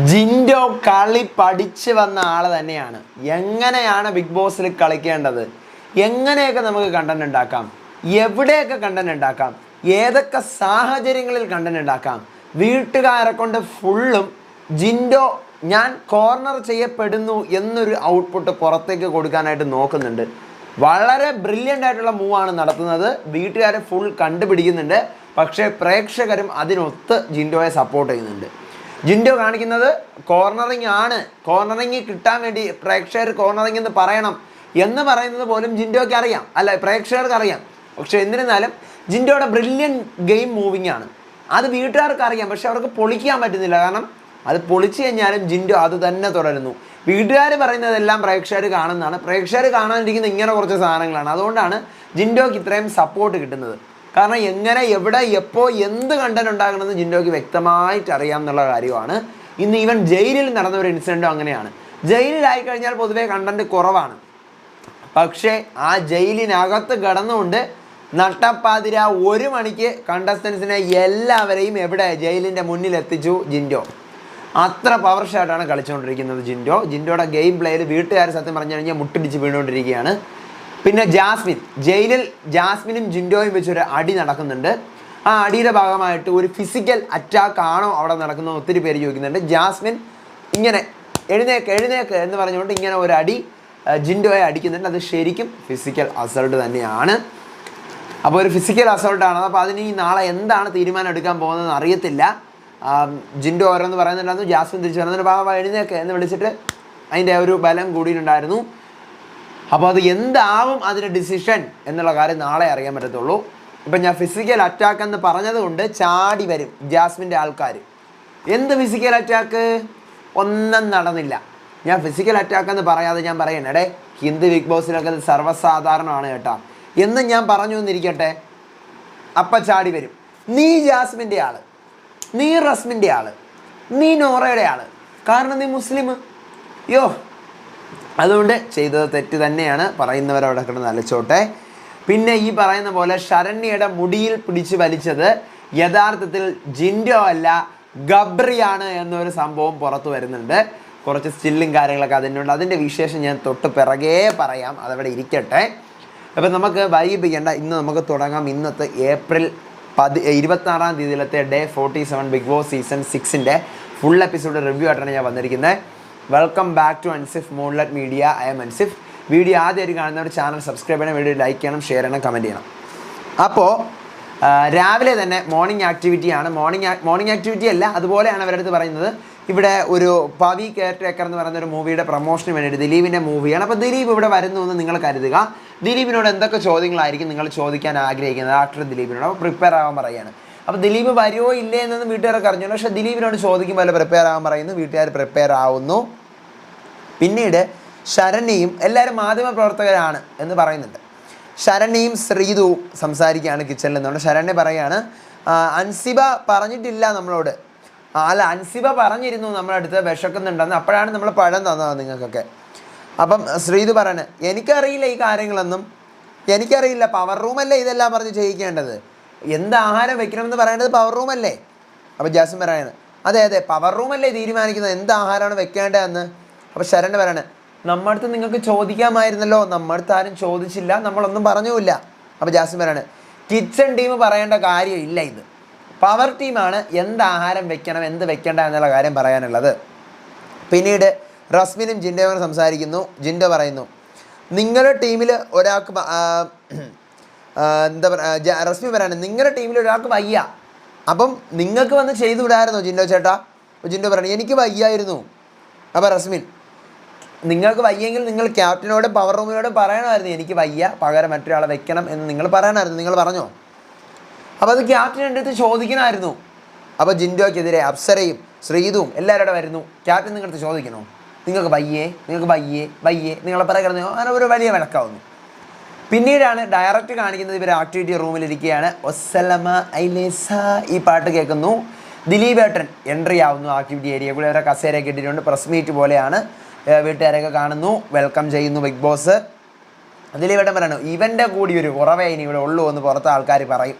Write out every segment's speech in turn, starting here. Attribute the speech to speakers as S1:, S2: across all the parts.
S1: ജിൻഡോ കളി പഠിച്ചു വന്ന ആള് തന്നെയാണ്. എങ്ങനെയാണ് ബിഗ് ബോസിൽ കളിക്കേണ്ടത്, എങ്ങനെയൊക്കെ നമുക്ക് കണ്ടന്റ് ഉണ്ടാക്കാം, എവിടെയൊക്കെ കണ്ടന്റ് ഉണ്ടാക്കാം, ഏതൊക്കെ സാഹചര്യങ്ങളിൽ കണ്ടന്റ് ഉണ്ടാക്കാം, വീട്ടുകാരെ കൊണ്ട് ഫുള്ളും ജിൻഡോ ഞാൻ കോർണർ ചെയ്യപ്പെടുന്നു എന്നൊരു ഔട്ട്പുട്ട് പുറത്തേക്ക് കൊടുക്കാനായിട്ട് നോക്കുന്നുണ്ട്. വളരെ ബ്രില്യൻ്റ് ആയിട്ടുള്ള മൂവാണ് നടത്തുന്നത്. വീട്ടുകാരെ ഫുൾ കണ്ടുപിടിക്കുന്നുണ്ട്. പക്ഷേ പ്രേക്ഷകരും അതിനൊത്ത് ജിൻഡോയെ സപ്പോർട്ട് ചെയ്യുന്നുണ്ട്. ജിൻഡോ കാണിക്കുന്നത് കോർണറിങ് ആണ്. കോർണറിങ് കിട്ടാൻ വേണ്ടി പ്രേക്ഷകർ കോർണറിങ് എന്ന് പറയണം എന്ന് പറയുന്നത് പോലും ജിൻഡോയ്ക്ക് അറിയാം, അല്ല പ്രേക്ഷകർക്ക് അറിയാം. പക്ഷെ എന്നിരുന്നാലും ജിൻഡോയുടെ ബ്രില്യൻ ഗെയിം മൂവിങ് ആണ്. അത് വീട്ടുകാർക്ക് അറിയാം, പക്ഷെ അവർക്ക് പൊളിക്കാൻ പറ്റുന്നില്ല. കാരണം അത് പൊളിച്ചു കഴിഞ്ഞാലും ജിൻഡോ അത് തന്നെ തുടരുന്നു. വീട്ടുകാർ പറയുന്നതെല്ലാം പ്രേക്ഷകർ കാണുന്നതാണ്. പ്രേക്ഷകർ കാണാനിരിക്കുന്ന ഇങ്ങനെ കുറച്ച് സാധനങ്ങളാണ്. അതുകൊണ്ടാണ് ജിൻഡോയ്ക്ക് ഇത്രയും സപ്പോർട്ട് കിട്ടുന്നത്. കാരണം എങ്ങനെ, എവിടെ, എപ്പോൾ, എന്ത് കണ്ടന്റ് ഉണ്ടാകണമെന്ന് ജിൻഡോയ്ക്ക് വ്യക്തമായിട്ട് അറിയാം എന്നുള്ള കാര്യമാണ്. ഇന്ന് ഈവൻ ജയിലിൽ നടന്ന ഒരു ഇൻസിഡൻറ്റും അങ്ങനെയാണ്. ജയിലിലായി കഴിഞ്ഞാൽ പൊതുവേ കണ്ടന്റ് കുറവാണ്. പക്ഷേ ആ ജയിലിനകത്ത് കിടന്നുകൊണ്ട് നട്ടപ്പാതിര 1 മണിക്ക് കണ്ടസ്റ്റൻസിനെ എല്ലാവരെയും എവിടെ ജയിലിൻ്റെ മുന്നിൽ എത്തിച്ചു ജിൻഡോ. അത്ര പവർ ഷോട്ടാണ് കളിച്ചുകൊണ്ടിരിക്കുന്നത് ജിൻഡോ. ജിൻഡോയുടെ ഗെയിം പ്ലേയിൽ വീട്ടുകാർ സത്യം പറഞ്ഞു കഴിഞ്ഞാൽ മുട്ടിടിച്ച് വീണുകൊണ്ടിരിക്കുകയാണ്. പിന്നെ ജാസ്മിൻ, ജയിലിൽ ജാസ്മിനും ജിൻഡോയും വെച്ചൊരു അടി നടക്കുന്നുണ്ട്. ആ അടിയുടെ ഭാഗമായിട്ട് ഒരു ഫിസിക്കൽ അറ്റാക്ക് ആണോ അവിടെ നടക്കുന്നത് ഒത്തിരി പേര് ചോദിക്കുന്നുണ്ട്. ജാസ്മിൻ ഇങ്ങനെ എഴുന്നേക്ക് എഴുന്നേക്ക് എന്ന് പറഞ്ഞുകൊണ്ട് ഇങ്ങനെ ഒരു അടി ജിൻഡോയെ അടിക്കുന്നുണ്ട്. അത് ശരിക്കും ഫിസിക്കൽ അസൾട്ട് തന്നെയാണ്. അപ്പോൾ ഒരു ഫിസിക്കൽ അസൾട്ടാണ്. അപ്പോൾ അതിന് ഈ നാളെ എന്താണ് തീരുമാനം എടുക്കാൻ പോകുന്നതെന്ന് അറിയത്തില്ല. ജിൻഡോ ഓരോന്ന് പറയുന്നുണ്ടായിരുന്നു. ജാസ്മിൻ തിരിച്ചു പറയുന്നതിന് ഭാഗം എഴുന്നേക്ക് എന്ന് വിളിച്ചിട്ട് അതിൻ്റെ ഒരു ബലം കൂടിയിട്ടുണ്ടായിരുന്നു. അപ്പോൾ അത് എന്താവും അതിൻ്റെ ഡിസിഷൻ എന്നുള്ള കാര്യം നാളെ അറിയാൻ പറ്റത്തുള്ളൂ. ഇപ്പം ഞാൻ ഫിസിക്കൽ അറ്റാക്ക് എന്ന് പറഞ്ഞത് കൊണ്ട് ചാടി വരും ജാസ്മിൻ്റെ ആൾക്കാർ. എന്ത് ഫിസിക്കൽ അറ്റാക്ക്? ഒന്നും നടന്നില്ല. ഞാൻ ഫിസിക്കൽ അറ്റാക്ക് എന്ന് പറയാതെ ഞാൻ പറയണേ, ഹിന്ദു ബിഗ് ബോസിലൊക്കെ അത് സർവ്വസാധാരണമാണ് കേട്ടോ എന്ന് ഞാൻ പറഞ്ഞു എന്നിരിക്കട്ടെ. അപ്പം ചാടി വരും, നീ ജാസ്മിൻ്റെ ആൾ, നീ റസ്മിൻ്റെ ആൾ, നീ നോറയുടെ ആൾ, കാരണം നീ മുസ്ലിം. യോ, അതുകൊണ്ട് ചെയ്തത് തെറ്റ് തന്നെയാണ്. പറയുന്നവരവിടെ കിടന്ന് അലച്ചോട്ടെ. പിന്നെ ഈ പറയുന്ന പോലെ ശരണ്യയുടെ മുടിയിൽ പിടിച്ച് വലിച്ചത് യഥാർത്ഥത്തിൽ ജിൻഡോ അല്ല ഗബ്രിയാണ് എന്നൊരു സംഭവം പുറത്തു വരുന്നുണ്ട്. കുറച്ച് സ്റ്റില്ലും കാര്യങ്ങളൊക്കെ അതിനുണ്ട്. അതിൻ്റെ വിശേഷം ഞാൻ തൊട്ട് പിറകേ പറയാം, അതവിടെ ഇരിക്കട്ടെ. അപ്പം നമുക്ക് വൈകിപ്പിക്കേണ്ട, ഇന്ന് നമുക്ക് തുടങ്ങാം. ഇന്നത്തെ ഏപ്രിൽ 26-ാം തീയതിയിലത്തെ ഡേ 47 ബിഗ് ബോസ് സീസൺ 6-ൻ്റെ ഫുൾ എപ്പിസോഡ് റിവ്യൂ ആയിട്ടാണ് ഞാൻ വന്നിരിക്കുന്നത്. Welcome back to Ansif Moonlight Media. I'm Ansif. Video ആദ്യമായിട്ട് കാണുന്നവർ ചാനൽ സബ്സ്ക്രൈബ് ചെയ്യണം, വീഡിയോ ലൈക്ക് ചെയ്യണം, ഷെയർ ചെയ്യണം, കമൻറ്റ് ചെയ്യണം. അപ്പോൾ രാവിലെ തന്നെ ആക്ടിവിറ്റിയാണ്. മോർണിംഗ് ആക്ടിവിറ്റി അല്ല, അതുപോലെയാണ് അവരുടെ അടുത്ത് പറയുന്നത്. ഇവിടെ ഒരു പവി കെയർ ടേക്കർ എന്ന് പറയുന്ന ഒരു മൂവിയുടെ പ്രൊമോഷന് വേണ്ടിയിട്ട് ദിലീപിൻ്റെ മൂവിയാണ്. അപ്പോൾ ദിലീപ് ഇവിടെ വരുന്നു എന്ന് നിങ്ങൾ കരുതുക. ദിലീപിനോട് എന്തൊക്കെ ചോദ്യങ്ങളായിരിക്കും നിങ്ങൾ ചോദിക്കാൻ ആഗ്രഹിക്കുന്നത് ആക്ടർ ദിലീപിനോട്? അപ്പോൾ പ്രിപ്പയർ ആവാൻ പറയാണ്. അപ്പോൾ ദിലീപ് വരുമോ ഇല്ലേ എന്നൊന്നും വീട്ടുകാരൊക്കെ അറിഞ്ഞു. പക്ഷേ ദിലീപിനോട് ചോദിക്കുമ്പോൾ പ്രിപ്പയർ ആവാൻ പറയുന്നു. വീട്ടുകാർ പ്രിപ്പയർ ആവുന്നു. പിന്നീട് ശരണ്യയും എല്ലാവരും മാധ്യമപ്രവർത്തകരാണ് എന്ന് പറയുന്നുണ്ട്. ശരണ്യയും ശ്രീതുവും സംസാരിക്കുകയാണ് കിച്ചണിൽ നിന്നുകൊണ്ട്. ശരണ്യ പറയാണ്, അൻസിബ പറഞ്ഞിട്ടില്ല നമ്മളോട്. അല്ല, അൻസിബ പറഞ്ഞിരുന്നു നമ്മളടുത്ത് വിശക്കുന്നുണ്ടെന്ന്. അപ്പോഴാണ് നമ്മൾ പഴം തന്നത് നിങ്ങൾക്കൊക്കെ. അപ്പം ശ്രീതു പറയാണ്, എനിക്കറിയില്ല ഈ കാര്യങ്ങളൊന്നും, എനിക്കറിയില്ല. പവർ റൂമല്ലേ ഇതെല്ലാം പറഞ്ഞ് ചെയ്യിക്കേണ്ടത്. എന്ത് ആഹാരം വെക്കണമെന്ന് പറയേണ്ടത് പവർ റൂമല്ലേ? അപ്പോൾ ജാസ്മിൻ പറയാണ്, അതെ അതെ, പവർ റൂമല്ലേ തീരുമാനിക്കുന്നത് എന്ത് ആഹാരമാണ് വെക്കേണ്ടതെന്ന്. അപ്പോൾ ശരണ്യ പറയാണ്, നമ്മടുത്ത് നിങ്ങൾക്ക് ചോദിക്കാമായിരുന്നല്ലോ, നമ്മടുത്ത് ആരും ചോദിച്ചില്ല, നമ്മളൊന്നും പറഞ്ഞുമില്ല. അപ്പോൾ ജാസ്മിൻ പറയാണ്, കിച്ചൺ ടീം പറയേണ്ട കാര്യമില്ല, ഇത് പവർ ടീമാണ് എന്ത് ആഹാരം വെക്കണം എന്ത് വെക്കേണ്ട എന്നുള്ള കാര്യം പറയാനുള്ളത്. പിന്നീട് റസ്മിനും ജിൻഡോയും സംസാരിക്കുന്നു. ജിൻഡോ പറയുന്നു, നിങ്ങളുടെ ടീമിൽ ഒരാൾക്ക് എന്താ പറയുക, റസ്മി പറയാണ്, നിങ്ങളുടെ ടീമിൽ ഒരാൾക്ക് വയ്യ, അപ്പം നിങ്ങൾക്ക് വന്ന് ചെയ്തു വിടായിരുന്നോ ജിൻഡോ ചേട്ടാ? ജിൻഡോ പറയണം, എനിക്ക് വയ്യായിരുന്നു. അപ്പോൾ റസ്മിൻ, നിങ്ങൾക്ക് വയ്യെങ്കിൽ നിങ്ങൾ ക്യാപ്റ്റനോടും പവർ റൂമിനോടും പറയണമായിരുന്നു എനിക്ക് വയ്യ, പകരം മറ്റൊരാളെ വെക്കണം എന്ന് നിങ്ങൾ പറയണമായിരുന്നു. നിങ്ങൾ പറഞ്ഞോ? അപ്പോൾ അത് ക്യാപ്റ്റൻ എൻ്റെ അടുത്ത് ചോദിക്കണമായിരുന്നു. അപ്പോൾ ജിൻഡോയ്ക്കെതിരെ അപ്സരയും ശ്രീതുവും എല്ലാവരും വരുന്നു. ക്യാപ്റ്റൻ നിങ്ങളടുത്ത് ചോദിക്കണോ? നിങ്ങൾക്ക് വയ്യേ, നിങ്ങൾക്ക് വയ്യേ വയ്യേ നിങ്ങളെ പറയുന്നത് അങ്ങനെ ഒരു വലിയ വിളക്കാവുന്നു. പിന്നീടാണ് ഡയറക്റ്റ് കാണിക്കുന്നത്. ഇവർ ആക്ടിവിറ്റി റൂമിലിരിക്കുകയാണ്. ഒസ്സലമ ഐലേസ ഈ പാട്ട് കേൾക്കുന്നു. ദിലീപ് ഏട്ടൻ എൻട്രി ആവുന്നു ആക്ടിവിറ്റി ഏരിയ കൂടെ. അവരെ കസേരയൊക്കെ ഇട്ടിട്ടുണ്ട്. പ്രസ് മീറ്റ് പോലെയാണ്. വീട്ടുകാരൊക്കെ കാണുന്നു, വെൽക്കം ചെയ്യുന്നു ബിഗ് ബോസ്. ദിലീപ് ഏട്ടൻ പറയണു, ഇവൻ്റെ കൂടി ഒരു കുറവേ ഇനി ഇവിടെ ഉള്ളൂ എന്ന് പുറത്തെ ആൾക്കാർ പറയും.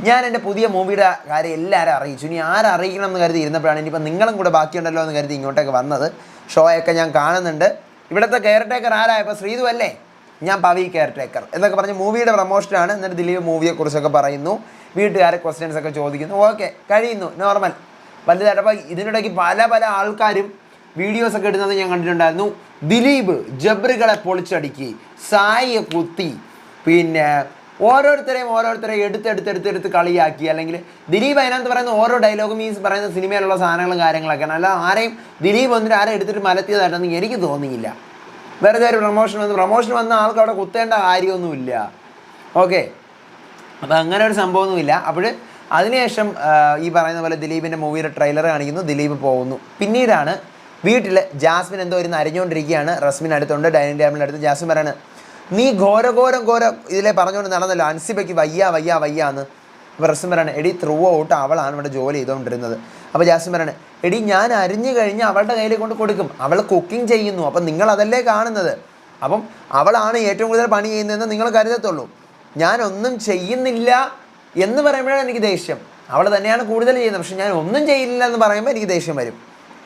S1: ഞാൻ എൻ്റെ പുതിയ മൂവിയുടെ കാര്യം എല്ലാവരും അറിയിച്ചു. ഇനി ആരറിയിക്കണം എന്ന് കരുതി ഇരുന്നപ്പോഴാണ് ഇനിയിപ്പോൾ നിങ്ങളും കൂടെ ബാക്കിയുണ്ടല്ലോ എന്ന് കരുതി ഇങ്ങോട്ടേക്ക് വന്നത്. ഷോയൊക്കെ ഞാൻ കാണുന്നുണ്ട്. ഇവിടുത്തെ കെയർ ടേക്കർ ആരായപ്പോൾ ശ്രീതു അല്ലേ, ഞാൻ പവി കെയർ ടേക്കർ എന്നൊക്കെ പറഞ്ഞ് മൂവിയുടെ പ്രൊമോഷനാണ്. എന്നിട്ട് ദിലീപ് മൂവിയെക്കുറിച്ചൊക്കെ പറയുന്നു, വീട്ടുകാരെ ക്വസ്റ്റ്യൻസ് ഒക്കെ ചോദിക്കുന്നു. ഓക്കെ, കഴിയുന്നു, നോർമൽ, വലുതായിട്ട്. അപ്പോൾ ഇതിനിടയ്ക്ക് പല പല ആൾക്കാരും വീഡിയോസൊക്കെ ഇടുന്നത് ഞാൻ കണ്ടിട്ടുണ്ടായിരുന്നു. ദിലീപ് ജബ്രികളെ പൊളിച്ചടുക്കി, സായിയെ കുത്തി, പിന്നെ ഓരോരുത്തരെയും എടുത്ത് കളിയാക്കി. അല്ലെങ്കിൽ ദിലീപ് അതിനകത്ത് പറയുന്ന ഓരോ ഡയലോഗും ഈ പറയുന്ന സിനിമയിലുള്ള സാധനങ്ങളും കാര്യങ്ങളൊക്കെയാണ്. അല്ല ആരെയും ദിലീപ് വന്നിട്ട് ആരെയും എടുത്തിട്ട് മലത്തിയതായിട്ടൊന്നും എനിക്ക് തോന്നിയില്ല. വെറുതെ ഒരു പ്രൊമോഷൻ വന്ന ആൾക്ക് അവിടെ കുത്തേണ്ട കാര്യമൊന്നുമില്ല. ഓക്കെ, അപ്പോൾ അങ്ങനെ ഒരു സംഭവമൊന്നുമില്ല. അപ്പോൾ അതിനുശേഷം ഈ പറയുന്ന പോലെ ദിലീപിൻ്റെ മൂവിയുടെ ട്രെയിലർ കാണിക്കുന്നു, ദിലീപ് പോകുന്നു. പിന്നീടാണ് വീട്ടിൽ ജാസ്മിൻ എന്തോ ഇരുന്ന് അരിഞ്ഞുകൊണ്ടിരിക്കുകയാണ്. റസ്മിൻ അടുത്തുണ്ട്, ഡൈനിങ് ടേബിളിൻ്റെ അടുത്ത്. ജാസ്മിൻ പറയാണ്, നീ ഘോരം ഇതിലെ പറഞ്ഞുകൊണ്ട് നടന്നല്ലോ അൻസിബയ്ക്ക് വയ്യ എന്ന്. അപ്പോൾ റസ്മിൻ പറയാണ്, എടി ത്രൂ ഔട്ട് അവളാണ് ഇവിടെ ജോലി ചെയ്തുകൊണ്ടിരുന്നത്. അപ്പോൾ ജാസ്മിൻ പറയാണ്, എടി ഞാൻ അരിഞ്ഞു കഴിഞ്ഞ് അവളുടെ കയ്യിൽ കൊണ്ട് കൊടുക്കും, അവൾ കുക്കിംഗ് ചെയ്യുന്നു, അപ്പം നിങ്ങളതല്ലേ കാണുന്നത്. അപ്പം അവളാണ് ഏറ്റവും കൂടുതൽ പണി ചെയ്യുന്നതെന്ന് നിങ്ങൾ കരുതത്തുള്ളൂ. ഞാനൊന്നും ചെയ്യുന്നില്ല എന്ന് പറയുമ്പോഴാണ് എനിക്ക് ദേഷ്യം. അവൾ തന്നെയാണ് കൂടുതൽ ചെയ്യുന്നത്, പക്ഷെ ഞാൻ ഒന്നും ചെയ്യില്ല എന്ന് പറയുമ്പോൾ എനിക്ക് ദേഷ്യം വരും.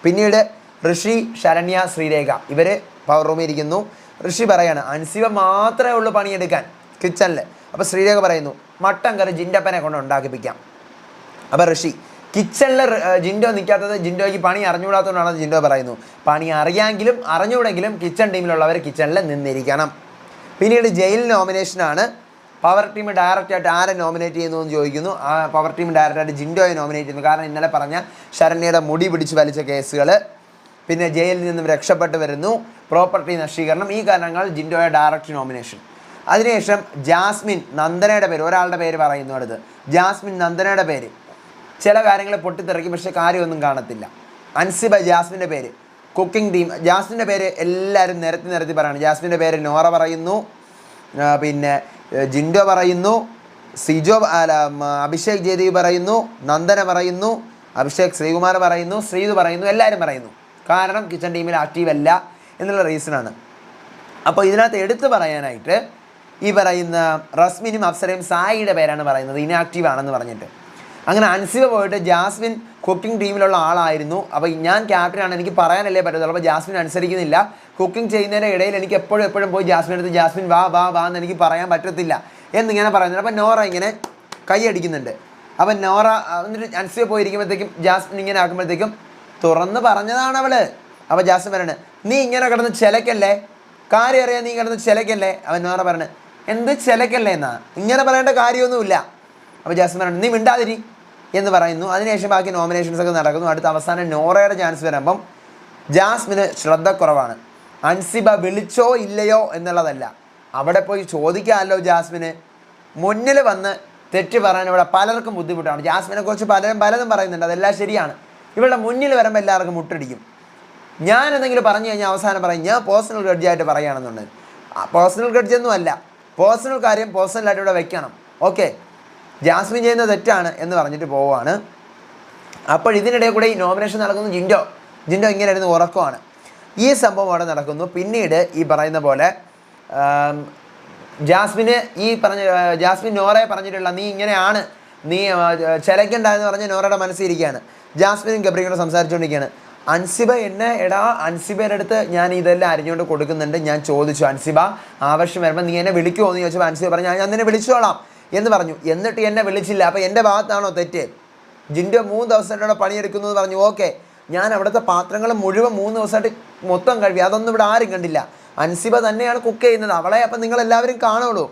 S1: പിന്നീട് ഋഷി, ശരണ്യ, ശ്രീരേഖ ഇവർ പവർ റൂമിൽ ഇരിക്കുന്നു. ഋഷി പറയാണ്, അൻസിബ മാത്രമേ ഉള്ളൂ പണിയെടുക്കാൻ കിച്ചണിൽ. അപ്പോൾ ശ്രീരേഖ പറയുന്നു, മട്ടൻ കറി ജിൻഡപ്പനെ കൊണ്ട് ഉണ്ടാക്കിപ്പിക്കാം. അപ്പോൾ ഋഷി, കിച്ചണിൽ ജിൻഡോ നിൽക്കാത്തത് ജിൻഡോയ്ക്ക് പണി അറിഞ്ഞുകൂടാത്തതുകൊണ്ടാണെന്ന് ജിൻഡോ പറയുന്നു. പണി അറിയാമെങ്കിലും അറിഞ്ഞുകൂടെങ്കിലും കിച്ചൺ ടീമിലുള്ളവർ കിച്ചണിൽ നിന്നിരിക്കണം. പിന്നീട് ജയിൽ നോമിനേഷനാണ്. പവർ ടീം ഡയറക്റ്റായിട്ട് ആരെ നോമിനേറ്റ് ചെയ്യുന്നു എന്ന് ചോദിക്കുന്നു. ആ പവർ ടീം ഡയറക്റ്റായിട്ട് ജിൻഡോയെ നോമിനേറ്റ് ചെയ്യുന്നു. കാരണം ഇന്നലെ പറഞ്ഞ ശരണ്യയുടെ മുടി പിടിച്ച് വലിച്ച കേസുകൾ, പിന്നെ ജയിലിൽ നിന്നും രക്ഷപ്പെട്ട് വരുന്നു, പ്രോപ്പർട്ടി നശീകരണം, ഈ കാരണങ്ങൾ ജിൻഡോയെ ഡയറക്റ്റ് നോമിനേഷൻ. അതിനുശേഷം ജാസ്മിൻ നന്ദനയുടെ പേര്, ഒരാളുടെ പേര് പറയുന്നു അടുത്ത്. ജാസ്മിൻ നന്ദനയുടെ പേര്, ചില കാര്യങ്ങൾ പൊട്ടിത്തെറിക്കും പക്ഷേ കാര്യമൊന്നും കാണത്തില്ല. അൻസിബ ജാസ്മിൻ്റെ പേര്, കുക്കിംഗ് ടീം ജാസ്മിൻ്റെ പേര് എല്ലാവരും നിരത്തി പറയുന്നു. ജാസ്മിൻ്റെ പേര് നോറ പറയുന്നു, പിന്നെ ജിൻഡോ പറയുന്നു, സിജോ അഭിഷേക് ജയദേവ് പറയുന്നു, നന്ദന പറയുന്നു, അഭിഷേക് ശ്രീകുമാർ പറയുന്നു, ശ്രീതു പറയുന്നു, എല്ലാവരും പറയുന്നു. കാരണം കിച്ചൺ ടീമിൽ ആക്റ്റീവ് അല്ല എന്നുള്ള റീസണാണ്. അപ്പോൾ ഇതിനകത്ത് എടുത്തു പറയാനായിട്ട് ഈ പറയുന്ന റസ്മിനും അപ്സരയും സായിയുടെ പേരാണ് പറയുന്നത്, ഇനാക്റ്റീവ് ആണെന്ന് പറഞ്ഞിട്ട്. അങ്ങനെ അൻസിബ പോയിട്ട് ജാസ്മിൻ കുക്കിംഗ് ടീമിലുള്ള ആളായിരുന്നു, അപ്പോൾ ഞാൻ ക്യാപ്റ്റനാണ്, എനിക്ക് പറയാനല്ലേ പറ്റത്തുള്ളൂ. അപ്പോൾ ജാസ്മിൻ അനുസരിക്കുന്നില്ല. കുക്കിംഗ് ചെയ്യുന്നതിൻ്റെ ഇടയിൽ എനിക്ക് എപ്പോഴും പോയി ജാസ്മിൻ എടുത്ത് ജാസ്മിൻ വാ എന്ന് എനിക്ക് പറയാൻ പറ്റത്തില്ല എന്നിങ്ങനെ പറയുന്നുണ്ട്. അപ്പോൾ നോറ ഇങ്ങനെ കൈ അടിക്കുന്നുണ്ട്. അപ്പം നോറ എന്നിട്ട് അൻസിബ പോയിരിക്കുമ്പോഴത്തേക്കും ജാസ്മിൻ ഇങ്ങനെ ആക്കുമ്പോഴത്തേക്കും തുറന്ന് പറഞ്ഞതാണ് അവള്. അപ്പോൾ ജാസ്മിൻ പറയണേ, നീ ഇങ്ങനെ കിടന്ന് ചിലക്കല്ലേ, കാര്യം അറിയാൻ നീ കിടന്ന് ചിലക്കല്ലേ. അവൻ നോറ പറയണേ, എന്ത് ചിലക്കല്ലേ എന്നാ, ഇങ്ങനെ പറയേണ്ട കാര്യമൊന്നുമില്ല. അപ്പോൾ ജാസ്മിൻ പറയണേ, നീ മിണ്ടാതിരി എന്ന് പറയുന്നു. അതിനുശേഷം ബാക്കി നോമിനേഷൻസ് ഒക്കെ നടക്കുന്നു. അടുത്ത അവസാനം നോറയുടെ ചാൻസ് വരുമ്പം ജാസ്മിന് ശ്രദ്ധക്കുറവാണ്. അൻസിബ വിളിച്ചോ ഇല്ലയോ എന്നുള്ളതല്ല, അവിടെ പോയി ചോദിക്കാമല്ലോ ജാസ്മിന്. മുന്നിൽ വന്ന് തെറ്റ് പറയാൻ ഇവിടെ പലർക്കും ബുദ്ധിമുട്ടാണ്. ജാസ്മിനെ കുറിച്ച് പലതും പറയുന്നുണ്ട്, അതെല്ലാം ശരിയാണ്. ഇവളുടെ മുന്നിൽ വരുമ്പോൾ എല്ലാവർക്കും മുട്ടടിക്കും. ഞാൻ എന്തെങ്കിലും പറഞ്ഞു കഴിഞ്ഞാൽ അവസാനം പറയും ഞാൻ പേഴ്സണൽ ഗഡ്ജായിട്ട് പറയുകയാണെന്നുണ്ടെങ്കിൽ. പേഴ്സണൽ ഗഡ്ജൊന്നും അല്ല, പേഴ്സണൽ കാര്യം പേഴ്സണലായിട്ട് ഇവിടെ വെക്കണം. ഓക്കെ, ജാസ്മിൻ ചെയ്യുന്ന തെറ്റാണ് എന്ന് പറഞ്ഞിട്ട് പോവുകയാണ്. അപ്പോൾ ഇതിനിടെ കൂടെ ഈ നോമിനേഷൻ നടക്കുന്നു. ജിൻഡോ ഇങ്ങനെ ഇരുന്ന് ഉറക്കമാണ്. ഈ സംഭവം അവിടെ നടക്കുന്നു. പിന്നീട് ഈ പറയുന്ന പോലെ ജാസ്മിൻ നോറയെ പറഞ്ഞിട്ടുള്ള നീ ഇങ്ങനെയാണ്, നീ ചിലക്കണ്ട എന്ന് പറഞ്ഞ് നോറയുടെ മനസ്സിലിരിക്കുകയാണ്. ജാസ്മിനും ഗബ്രിയോട് സംസാരിച്ചുകൊണ്ടിരിക്കുകയാണ്. അൻസിബ അൻസിബയുടെ അടുത്ത് ഞാൻ ഇതെല്ലാം അരിഞ്ഞുകൊണ്ട് കൊടുക്കുന്നുണ്ട്. ഞാൻ ചോദിച്ചു, അൻസിബ ആവശ്യം വരുമ്പോൾ നീ എന്നെ വിളിക്കുമോ എന്ന് ചോദിച്ചപ്പോൾ അൻസിബ പറഞ്ഞു ഞാൻ നിന്നെ വിളിച്ചോളാം എന്ന് പറഞ്ഞു. എന്നിട്ട് എന്നെ വിളിച്ചില്ല, അപ്പോൾ എൻ്റെ ഭാഗത്താണോ തെറ്റ്? ജിൻഡോ 3 ദിവസമായിട്ട് പണിയെടുക്കുന്നു എന്ന് പറഞ്ഞു. ഓക്കെ, ഞാൻ അവിടുത്തെ പാത്രങ്ങൾ മുഴുവൻ 3 ദിവസമായിട്ട് മൊത്തം കഴുകി, അതൊന്നും ഇവിടെ ആരും കണ്ടില്ല. അൻസിബ തന്നെയാണ് കുക്ക് ചെയ്യുന്നത്, അവളെ അപ്പം നിങ്ങളെല്ലാവരും കാണുള്ളൂ.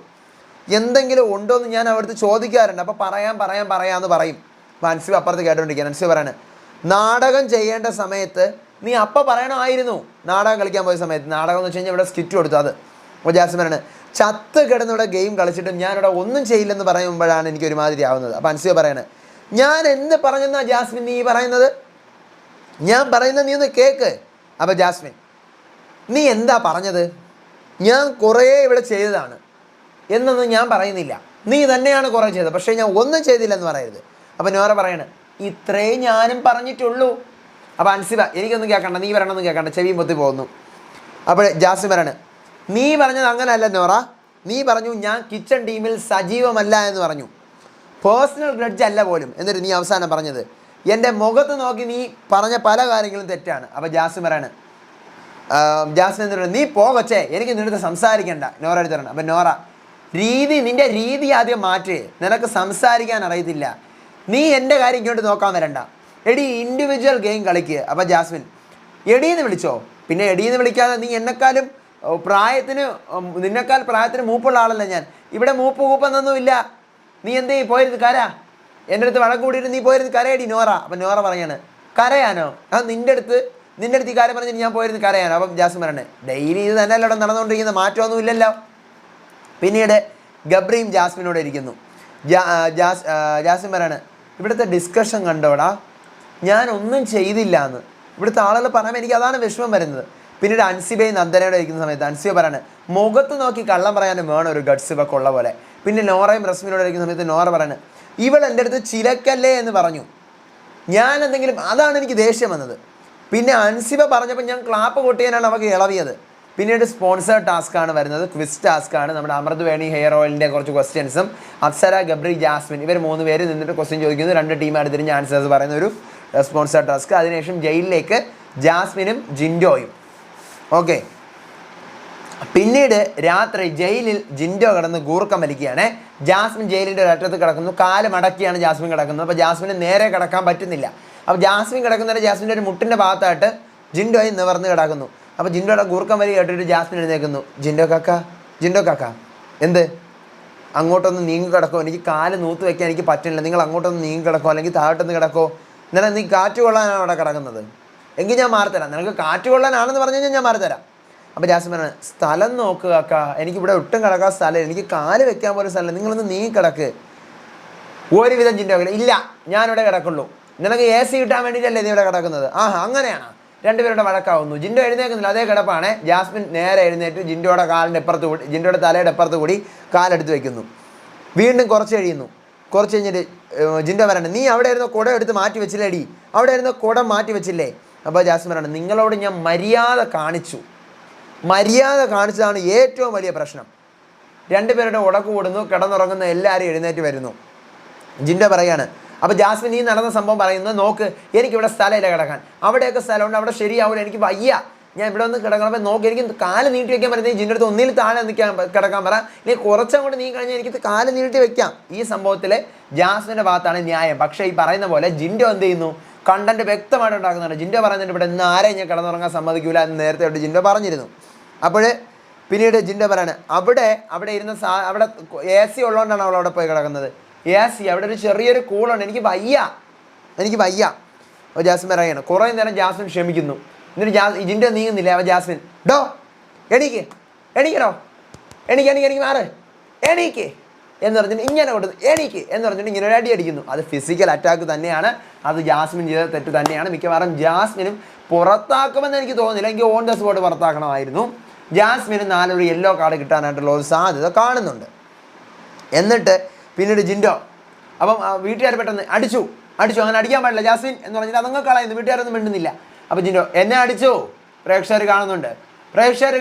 S1: എന്തെങ്കിലും ഉണ്ടോ എന്ന് ഞാൻ അവിടുത്തെ ചോദിക്കാറുണ്ട്. അപ്പോൾ പറയാമെന്ന് പറയും. അപ്പോൾ അൻസിബ അപ്പുറത്ത് കേട്ടോണ്ടിരിക്കുകയാണ്. അൻസിബ പറയാണ്, നാടകം ചെയ്യേണ്ട സമയത്ത് നീ അപ്പം പറയണമായിരുന്നു. നാടകം കളിക്കാൻ പോയ സമയത്ത്, നാടകം എന്ന് വെച്ച് കഴിഞ്ഞാൽ ഇവിടെ സ്കിറ്റ് കൊടുത്തു. അത് അപ്പോൾ ജാസ്മിൻ പറയാണ്, ചത്ത് കിടന്നിവിടെ ഗെയിം കളിച്ചിട്ടും ഞാനിവിടെ ഒന്നും ചെയ്യില്ലെന്ന് പറയുമ്പോഴാണ് എനിക്ക് ഒരുമാതിരി ആവുന്നത്. അപ്പോൾ അൻസിബ പറയാണ്, ഞാൻ എന്ത് പറഞ്ഞെന്നാ ജാസ്മിൻ നീ പറയുന്നത്? ഞാൻ പറയുന്നത് നീ ഒന്ന് കേൾക്ക്. അപ്പോൾ ജാസ്മിൻ, നീ എന്താ പറഞ്ഞത്? ഞാൻ കുറേ ഇവിടെ ചെയ്തതാണ് എന്നൊന്നും ഞാൻ പറയുന്നില്ല, നീ തന്നെയാണ് കുറേ ചെയ്തത്, പക്ഷേ ഞാൻ ഒന്നും ചെയ്തില്ലെന്ന് പറയരുത്. അപ്പോൾ നോറ പറയാണ്, ഇത്രേ ഞാനും പറഞ്ഞിട്ടുള്ളൂ. അപ്പോൾ അൻസിബ, എനിക്കൊന്നും കേൾക്കണ്ട, നീ പറയണമെന്ന് കേൾക്കണ്ട, ചെവിയും പൊത്തി പോകുന്നു. അപ്പോൾ ജാസ്മിൻ പറയാണ്, നീ പറഞ്ഞത് അങ്ങനെയല്ല നോറ, നീ പറഞ്ഞു ഞാൻ കിച്ചൺ ടീമിൽ സജീവമല്ല എന്ന് പറഞ്ഞു. പേഴ്സണൽ ഗ്രഡ്ജ് അല്ല പോലും. എന്നിട്ട് നീ അവസാനം പറഞ്ഞത് എൻ്റെ മുഖത്ത് നോക്കി നീ പറഞ്ഞ പല കാര്യങ്ങളും തെറ്റാണ്. അപ്പോൾ ജാസ്മിൻ പറയാണ്, ജാസ്മിൻ എന്ത് പറയുന്നത്, നീ പോകച്ചേ, എനിക്ക് നിന്റെ സംസാരിക്കണ്ട. നോറ എടുത്ത് പറയണം. അപ്പം നോറ, നിൻ്റെ രീതി ആദ്യം മാറ്റി, നിനക്ക് സംസാരിക്കാൻ അറിയത്തില്ല, നീ എൻ്റെ കാര്യം ഇങ്ങോട്ട് നോക്കാൻ വരണ്ട, എടി ഇൻഡിവിജ്വൽ ഗെയിം കളിക്കുക. അപ്പോൾ ജാസ്മിൻ, എടീന്ന് വിളിച്ചോ? പിന്നെ എടീന്ന് വിളിക്കാതെ നീ നിന്നെക്കാൾ പ്രായത്തിന് മൂപ്പുള്ള ആളല്ല ഞാൻ. ഇവിടെ മൂപ്പെന്നൊന്നുമില്ല. നീ എന്തേ പോയിരുന്ന് കര, എൻ്റെ അടുത്ത് വഴക്ക് കൂടിയിട്ട് നീ പോയിരുന്ന് കരയടി നോറ. അപ്പം നോറ പറയാണ്, കരയാനോ? നിൻ്റെ അടുത്ത് ഈ കാര്യം പറഞ്ഞിട്ട് ഞാൻ പോയിരുന്ന് കരയാനോ? അപ്പം ജാസ്മിൻ പറയണേ, ഡെയിലി ഇത് തന്നെയല്ല ഇവിടെ നടന്നുകൊണ്ടിരിക്കുന്ന, മാറ്റമൊന്നും ഇല്ലല്ലോ. പിന്നീട് ഗബ്രിയും ജാസ്മിനോട് ഇരിക്കുന്നു. ജാസ്മിൻ പറയാണ്, ഇവിടുത്തെ ഡിസ്കഷൻ കണ്ടോടാ, ഞാൻ ഒന്നും ചെയ്തില്ല എന്ന് ഇവിടുത്തെ ആളുകൾ പറയുമ്പോൾ എനിക്ക് അതാണ് വിഷമം വരുന്നത്. പിന്നീട് അൻസിബയും നന്ദനയോടെ ഇരിക്കുന്ന സമയത്ത് അൻസിബ പറയാണ്, മുഖത്ത് നോക്കി കള്ളം പറയാനും വേണം ഒരു ഗഡ്സ് ഇവർക്ക് ഉള്ള പോലെ. പിന്നെ നോറയും റസ്മിനോട് ഇരിക്കുന്ന സമയത്ത് നോറ പറയാണ്, ഇവൾ എൻ്റെ അടുത്ത് ചിലക്കല്ലേ എന്ന് പറഞ്ഞു, ഞാൻ എന്തെങ്കിലും, അതാണ് എനിക്ക് ദേഷ്യം വന്നത്. പിന്നെ അൻസിബ പറഞ്ഞപ്പോൾ ഞാൻ ക്ലാപ്പ് കൊട്ടിയാനാണ് അവർക്ക് ഇളവിയത്. പിന്നീട് സ്പോൺസേഡ് ടാസ്ക്കാണ് വരുന്നത്, ക്വിസ് ടാസ്ക്കാണ്. നമ്മുടെ അമൃത് വേണി ഹെയർ ഓയിലിൻ്റെ കുറച്ച് ക്വസ്റ്റ്യൻസും അപ്സര, ഗബ്രി, ജാസ്മിൻ ഇവർ 3 പേര് നിന്നിട്ട് ക്വസ്റ്റ്യൻ ചോദിക്കുന്നു. 2 ടീമായിട്ട് തിരിഞ്ഞ് ആൻസേഴ്സ് പറയുന്ന ഒരു സ്പോൺസേഡ് ടാസ്ക്. അതിനുശേഷം ജയിലിലേക്ക് ജാസ്മിനും ജിൻഡോയും. ഓക്കെ, പിന്നീട് രാത്രി ജയിലിൽ ജിൻഡോ കിടന്ന് ഗൂർക്കം വലിക്കുകയാണ്. ജാസ്മിൻ ജയിലിൻ്റെ ഒരറ്റത്ത് കിടക്കുന്നു, കാല് മടക്കിയാണ് ജാസ്മിൻ കിടക്കുന്നത്. അപ്പോൾ ജാസ്മിന് നേരെ കിടക്കാൻ പറ്റുന്നില്ല. അപ്പോൾ ജാസ്മിൻ കിടക്കുന്നവരെ ജാസ്മിൻ്റെ ഒരു മുട്ടിൻ്റെ ഭാഗത്തായിട്ട് ജിൻഡോയും നിവർന്ന് കിടക്കുന്നു. അപ്പോൾ ജിൻഡോയുടെ ഗൂർക്കം വലി കേട്ടിട്ട് ജാസ്മിൻ എഴുന്നേൽക്കുന്നു. ജിൻഡോ കാക്ക എന്ത്, അങ്ങോട്ടൊന്ന് നീങ്ങി കിടക്കോ, എനിക്ക് കാല് നൂത്ത് വെക്കാൻ എനിക്ക് പറ്റുന്നില്ല, നിങ്ങൾ അങ്ങോട്ടൊന്ന് നീങ്ങി കിടക്കോ, അല്ലെങ്കിൽ താഴോട്ടൊന്ന് കിടക്കോ, എന്നാലും നീ കാറ്റ് കൊള്ളാനാണ് അവിടെ കിടക്കുന്നത്, എങ്കിൽ ഞാൻ മാറിത്തരാം, നിനക്ക് കാറ്റ് കൊള്ളാനാണെന്ന് പറഞ്ഞു കഴിഞ്ഞാൽ ഞാൻ മാറിത്തരാം. അപ്പോൾ ജാസ്മിൻ പറഞ്ഞു, സ്ഥലം നോക്കുക അക്ക, എനിക്കിവിടെ ഒട്ടും കിടക്കാൻ സ്ഥലം, എനിക്ക് കാല് വെക്കാൻ പോലും സ്ഥലം, നിങ്ങളൊന്ന് നീങ്ങി കിടക്ക്. ഒരുവിധം ജിൻഡോ ഇല്ല, ഞാനിവിടെ കിടക്കുള്ളൂ, നിനക്ക് AC കിട്ടാൻ വേണ്ടിയിട്ടല്ലേ നീ ഇവിടെ കിടക്കുന്നത്? അങ്ങനെയാണ്. 2 പേരുടെ വഴക്കാവുന്നു. ജിൻഡോ എഴുന്നേൽക്കുന്നില്ല, അതേ കിടപ്പാണ്. ജാസ്മിൻ നേരെ എഴുന്നേറ്റ് ജിൻഡോയുടെ കാലിൻ്റെ എപ്പുറത്ത് കൂടി, ജിൻഡോയുടെ തലയുടെ എപ്പുറത്ത് കൂടി കാലെടുത്ത് വെക്കുന്നു. വീണ്ടും കുറച്ച് കഴിയുന്നു. കുറച്ച് കഴിഞ്ഞിട്ട് ജിൻഡോ പറയണം, നീ അവിടെ ഇരുന്ന കുട എടുത്ത് മാറ്റി വെച്ചില്ലേടി, അവിടെ ഇരുന്ന കുട മാറ്റി വെച്ചില്ലേ? അപ്പോൾ ജാസ്മിൻ പറയണം, നിങ്ങളോട് ഞാൻ മര്യാദ കാണിച്ചതാണ് ഏറ്റവും വലിയ പ്രശ്നം. 2 പേരുടെ ഉടക്ക് കൂടുന്നു, കിടന്നുറങ്ങുന്ന എല്ലാവരും എഴുന്നേറ്റ് വരുന്നു. ജിൻഡോ പറയാണ്, അപ്പോൾ ജാസ്മിൻ ഈ നടന്ന സംഭവം പറയുന്നത്, നോക്ക് എനിക്കിവിടെ സ്ഥലമില്ല കിടക്കാൻ, അവിടെയൊക്കെ സ്ഥലമുണ്ട്, അവിടെ ശരിയാവില്ല, എനിക്ക് വയ്യ, ഞാൻ ഇവിടെ ഒന്ന് കിടക്കണം, നോക്ക് എനിക്ക് കാല് നീട്ടി വെക്കാൻ പറയുന്നത് ജിൻ്റെ അടുത്ത് ഒന്നിൽ താഴെ കിടക്കാൻ പറ, ഇല്ലെങ്കിൽ കുറച്ചങ്ങോട്ട് നീ കഴിഞ്ഞാൽ എനിക്ക് കാല് നീട്ടി വെക്കാം. ഈ സംഭവത്തിൽ ജാസ്മിൻ്റെ ഭാഗത്താണ് ന്യായം. പക്ഷേ ഈ പറയുന്ന പോലെ ജിൻഡോ എന്ത് ചെയ്യുന്നു, കണ്ടന്റ് വ്യക്തമായിട്ട് ഉണ്ടാക്കുന്നുണ്ട്. ജിൻഡോ പറയുന്നുണ്ട്, ഇവിടെ ഇന്ന് ആരെയും ഞാൻ കിടന്നുറങ്ങാൻ സമ്മതിക്കില്ല എന്ന് നേരത്തെ തൊട്ട് ജിൻഡോ പറഞ്ഞിരുന്നു. അപ്പോൾ പിന്നീട് ജിൻഡോ പറയാണ്, അവിടെ ഇരുന്ന അവിടെ AC ഉള്ളതുകൊണ്ടാണ് അവളവിടെ പോയി കിടക്കുന്നത്. AC അവിടെ ഒരു ചെറിയൊരു കൂളുണ്ട്, എനിക്ക് വയ്യ. അപ്പോൾ ജാസ്മിൻ പറയാണ്. കുറേ നേരം ജാസ്മിൻ ക്ഷമിക്കുന്നു. എന്നിട്ട് ജിൻഡോ നീങ്ങുന്നില്ല. അപ്പോൾ ജാസ്മിൻ, എണീക്കണോ, എനിക്ക് മാറ്, എണീക്ക് എന്ന് പറഞ്ഞിട്ട് ഇങ്ങനെ കൊടുത്തു, എണീക്ക് എന്ന് പറഞ്ഞിട്ട് ഇങ്ങനെ ഒരു അടി അടിക്കുന്നു. അത് ഫിസിക്കൽ അറ്റാക്ക് തന്നെയാണ്, അത് ജാസ്മിൻ ചെയ്ത തെറ്റ് തന്നെയാണ്. മിക്കവാറും ജാസ്മിനും പുറത്താക്കുമെന്ന് എനിക്ക് തോന്നുന്നില്ല, എനിക്ക് ഓൺ ദ സ്പോട്ട് പുറത്താക്കണമായിരുന്നു. ജാസ്മിന് 4 യെല്ലോ കാർഡ് കിട്ടാനായിട്ടുള്ള ഒരു സാധ്യത കാണുന്നുണ്ട്. എന്നിട്ട് പിന്നീട് ജിൻഡോ, അപ്പം വീട്ടുകാർ പെട്ടെന്ന് അടിച്ചു, അങ്ങനെ അടിക്കാൻ പാടില്ല ജാസ്മിൻ എന്ന് പറഞ്ഞിട്ട് അതങ്ങ് കളയുന്നു. വീട്ടുകാരൊന്നും മിണ്ടുന്നില്ല. അപ്പോൾ ജിൻഡോ, എന്നെ അടിച്ചു, പ്രേക്ഷകർ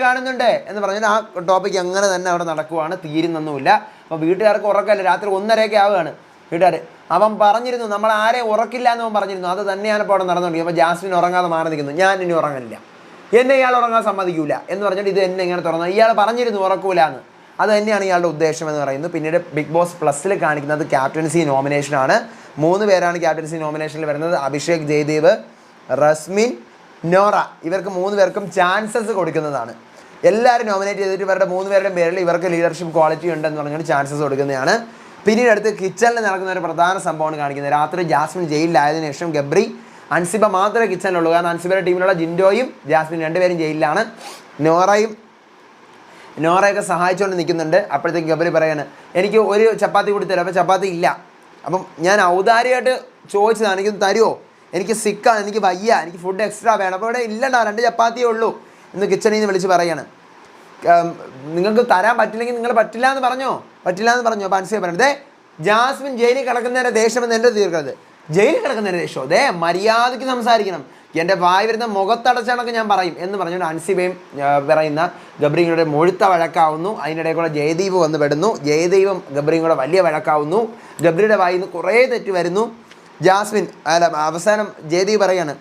S1: കാണുന്നുണ്ട് എന്ന് പറഞ്ഞിട്ട് ആ ടോപ്പിക്ക് അങ്ങനെ തന്നെ അവിടെ നടക്കുവാണ്, തീരുന്നൊന്നുമില്ല. അപ്പോൾ വീട്ടുകാർക്ക് ഉറക്കമല്ല, രാത്രി 1:30 ആവുകയാണ്. വീട്ടുകാർ, അവൻ പറഞ്ഞിരുന്നു നമ്മൾ ആരെയും ഉറക്കില്ല എന്ന് അവൻ പറഞ്ഞിരുന്നു, അത് തന്നെയാണ് ഇപ്പോൾ അവിടെ നടന്നുകൊണ്ടിരിക്കുന്നത്. അപ്പോൾ ജാസ്മിൻ ഉറങ്ങാതെ മാറി നിൽക്കുന്നു. ഞാൻ ഇനി ഉറങ്ങില്ല, എന്നെ ഇയാൾ ഉറങ്ങാൻ സമ്മതിക്കൂല എന്ന് പറഞ്ഞിട്ട് ഇത് എന്നെ ഇങ്ങനെ തുറന്നു, ഇയാൾ പറഞ്ഞിരുന്നു ഉറക്കൂല എന്ന്. അത് തന്നെയാണ് ഇയാളുടെ ഉദ്ദേശം എന്ന് പറയുന്നത്. പിന്നീട് ബിഗ് ബോസ് പ്ലസ്സിൽ കാണിക്കുന്നത് ക്യാപ്റ്റൻസി നോമിനേഷനാണ്. 3 പേരാണ് ക്യാപ്റ്റൻസി നോമിനേഷനിൽ വരുന്നത്. അഭിഷേക്, ജയദേവ്, റസ്മിൻ, നോറ. ഇവർക്ക് 3 പേർക്കും ചാൻസസ് കൊടുക്കുന്നതാണ്. എല്ലാവരും നോമിനേറ്റ് ചെയ്തിട്ട് ഇവരുടെ 3 പേരുടെയും പേരിൽ ഇവർക്ക് ലീഡർഷിപ്പ് ക്വാളിറ്റി ഉണ്ടെന്ന് പറഞ്ഞാൽ ചാൻസസ് കൊടുക്കുന്നതാണ്. പിന്നീട് അടുത്ത് കിച്ചണിൽ നടക്കുന്ന ഒരു പ്രധാന സംഭവമാണ് കാണിക്കുന്നത്. രാത്രി ജാസ്മിൻ ജയിലിലായതിനു ശേഷം ഗബ്രി, അൻസിബ മാത്രമേ കിച്ചണിലുള്ളൂ. കാരണം അൻസിബയുടെ ടീമിലുള്ള ജിൻഡോയും ജാസ്മിൻ 2 പേരും ജയിലിലാണ്. നോറയൊക്കെ സഹായിച്ചുകൊണ്ട് നിൽക്കുന്നുണ്ട്. അപ്പോഴത്തേക്ക് ഗബ്രി പറയാണ്, എനിക്ക് ഒരു ചപ്പാത്തി കൂടി തരാം. അപ്പോൾ ചപ്പാത്തി ഇല്ല. അപ്പം ഞാൻ ഔദാര്യമായിട്ട് ചോദിച്ചതാണ്, എനിക്കൊന്ന് തരുമോ, എനിക്ക് സിക്കാണ്, എനിക്ക് വയ്യ, എനിക്ക് ഫുഡ് എക്സ്ട്രാ വേണം. അപ്പോൾ ഇവിടെ ഇല്ലണ്ടാ, 2 ചപ്പാത്തിയേ ഉള്ളൂ എന്ന് കിച്ചണിൽ നിന്ന് വിളിച്ച് പറയാണ്. നിങ്ങൾക്ക് തരാൻ പറ്റില്ലെങ്കിൽ നിങ്ങൾ പറ്റില്ല എന്ന് പറഞ്ഞോ. അപ്പോൾ അൻസിബ പറയണത്, ജാസ്മിൻ ജയിലിൽ കിടക്കുന്നതിൻ്റെ ദേഷ്യമെന്ന് എൻ്റെ തീർക്കരുത്. ജയിലിൽ കിടക്കുന്നതിൻ്റെ ദേഷ്യം, മര്യാദയ്ക്ക് സംസാരിക്കണം. എൻ്റെ വായി വരുന്ന മുഖത്തടച്ചാണൊക്കെ ഞാൻ പറയും എന്ന് പറഞ്ഞുകൊണ്ട് അൻസിബയും പറയുന്ന ഗബ്രിയും കൂടെ മുഴുത്ത വഴക്കാവുന്നു. അതിനിടയിൽ കൂടെ ജയദീപ് വന്ന് പെടുന്നു. ജയദീപും ഗബ്രിയും കൂടെ വലിയ വഴക്കാവുന്നു. ഗബ്രിയുടെ വായിൽ നിന്ന് കുറേ തെറ്റ് വരുന്നു. ജാസ്മിൻ അവസാനം ജയദീപ് പറയാണ്,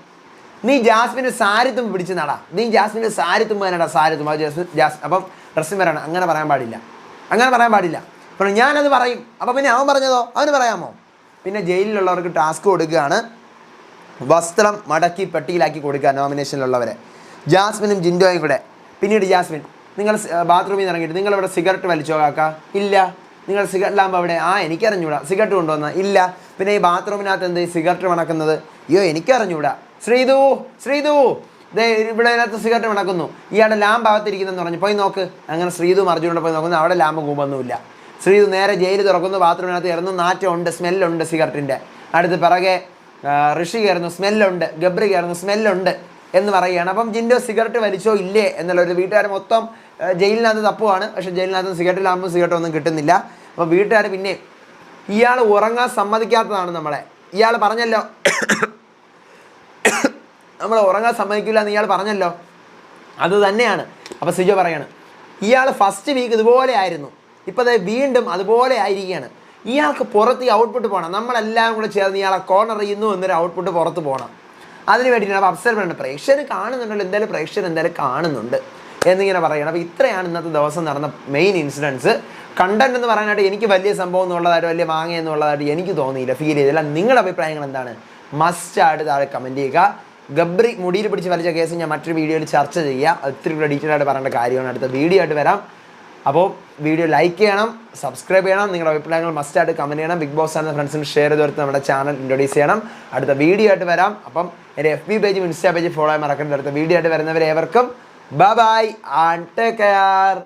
S1: നീ ജാസ്മിൻ്റെ സാരിത്തും പിടിച്ച് നടാ, നീ ജാസ്മിൻ്റെ സാരിത്തും വേനടാ സാരിത്തും. അത് അപ്പം റസ്മിൻ പറയണം, അങ്ങനെ പറയാൻ പാടില്ല, അങ്ങനെ പറയാൻ പാടില്ല. അപ്പോൾ ഞാനത് പറയും. അപ്പോൾ പിന്നെ അവൻ പറഞ്ഞതോ, അവന് പറയാമോ? പിന്നെ ജയിലിലുള്ളവർക്ക് ടാസ്ക് കൊടുക്കുകയാണ്, വസ്ത്രം മടക്കി പെട്ടിയിലാക്കി കൊടുക്കുക നോമിനേഷനിലുള്ളവരെ. ജാസ്മിനും ജിൻഡോയും കൂടെ. പിന്നീട് ജാസ്മിൻ, നിങ്ങൾ ബാത്റൂമിൽ നിന്ന് ഇറങ്ങിയിട്ട് നിങ്ങളിവിടെ സിഗരറ്റ് വലിച്ചോ കാക്ക? ഇല്ല. നിങ്ങൾ സിഗരറ്റ് ലാമ്പ് അവിടെ? എനിക്കറിഞ്ഞൂടാ. സിഗരറ്റ് കൊണ്ടുവന്ന? ഇല്ല. പിന്നെ ഈ ബാത്റൂമിനകത്ത് എന്ത് സിഗരറ്റ് മണക്കുന്നത്? അയ്യോ എനിക്കറിഞ്ഞൂടാ. ശ്രീതു ദേ ഇവിടെ അതിനകത്ത് സിഗരറ്റ് മണക്കുന്നു, ഇയാളുടെ ലാമ്പ് അകത്തിരിക്കുന്നതെന്ന് പറഞ്ഞു, പോയി നോക്ക്. അങ്ങനെ ശ്രീതു അർജുനോട് പോയി നോക്കുന്നു, അവിടെ ലാമ്പ് കൂമ്പൊന്നുമില്ല. ശ്രീതു നേരെ ജയിൽ തുറക്കുന്നു, ബാത്റൂമിനകത്ത് കയറുന്നു, നാറ്റമുണ്ട്, സ്മെല്ലുണ്ട് സിഗരറ്റിൻ്റെ. അടുത്ത് പിറകെ ഋഷി കയറുന്നു, സ്മെല്ലുണ്ട്. ഗബ്രി കയറുന്നു, സ്മെല്ലുണ്ട് എന്ന് പറയുകയാണ്. അപ്പം ജിൻഡോ സിഗരറ്റ് വലിച്ചോ ഇല്ലേ എന്നുള്ളൊരു വീട്ടുകാർ മൊത്തം ജയിലിനകത്ത് തപ്പുവാണ്. പക്ഷേ ജയിലിനകത്ത് സിഗരറ്റ് ലാമ്പും സിഗരറ്റൊന്നും കിട്ടുന്നില്ല. അപ്പോൾ വീട്ടുകാർ പിന്നെ ഇയാൾ ഉറങ്ങാൻ സമ്മതിക്കാത്തതാണ് നമ്മളെ. ഇയാൾ പറഞ്ഞല്ലോ നമ്മൾ ഉറങ്ങാൻ സമ്മതിക്കില്ല എന്ന് ഇയാൾ പറഞ്ഞല്ലോ, അത് തന്നെയാണ്. അപ്പോൾ സിജോ പറയാണ്, ഇയാൾ ഫസ്റ്റ് വീക്ക് ഇതുപോലെ ആയിരുന്നു, ഇപ്പോൾ അത് വീണ്ടും അതുപോലെ ആയിരിക്കുകയാണ്. ഇയാൾക്ക് പുറത്ത് ഈ ഔട്ട്പുട്ട് പോകണം, നമ്മളെല്ലാം കൂടെ ചേർന്ന് ഇയാളെ കോർണർ ചെയ്യുന്നു എന്നൊരു ഔട്ട്പുട്ട് പുറത്ത് പോകണം. അതിന് വേണ്ടിയിട്ടാണ്. അപ്പോൾ അപ്സര പറയുന്നത്, പ്രേക്ഷകർ കാണുന്നുണ്ടല്ലോ, എന്തായാലും പ്രേക്ഷകർ എന്തായാലും കാണുന്നുണ്ട് എന്നിങ്ങനെ പറയണം. അപ്പോൾ ഇത്രയാണ് ഇന്നത്തെ ദിവസം നടന്ന മെയിൻ ഇൻസിഡൻസ്. കണ്ടന്റ് എന്ന് പറയാനായിട്ട് എനിക്ക് വലിയ സംഭവം എന്നുള്ളതായിട്ട്, വലിയ മാങ്ങ എന്നുള്ളതായിട്ട് എനിക്ക് തോന്നിയില്ല, ഫീൽ ചെയ്തില്ല. നിങ്ങളുടെ അഭിപ്രായങ്ങൾ എന്താണ്? മസ്റ്റായിട്ട് താഴെ കമൻറ്റ് ചെയ്യുക. ഗബ്രി മുടിയിൽ പിടിച്ച് വലിച്ച കേസ് ഞാൻ മറ്റൊരു വീഡിയോയിൽ ചർച്ച ചെയ്യാം. ഒത്തിരി കൂടെ ഡീറ്റെയിൽ ആയിട്ട് പറയേണ്ട കാര്യമാണ്. അടുത്ത വീഡിയോ ആയിട്ട് വരാം. അപ്പോൾ വീഡിയോ ലൈക്ക് ചെയ്യണം, സബ്സ്ക്രൈബ് ചെയ്യണം, നിങ്ങളുടെ അഭിപ്രായങ്ങൾ മസ്റ്റായിട്ട് കമൻറ്റ് ചെയ്യണം. ബിഗ് ബോസ് എന്ന ഫ്രണ്ട്സിന് ഷെയർ ചെയ്ത് കൊടുത്ത് നമ്മുടെ ചാനൽ ഇൻട്രൊഡ്യൂസ് ചെയ്യണം. അടുത്ത വീഡിയോ ആയിട്ട് വരാം. അപ്പം എൻ്റെ FB പേജും ഇൻസ്റ്റാ പേജും ഫോളോ ചെയ്യാൻ മറക്കരുത്. അടുത്ത വീഡിയോ ആയിട്ട് വരുന്നവരെ ഏവർക്കും bye bye and take care.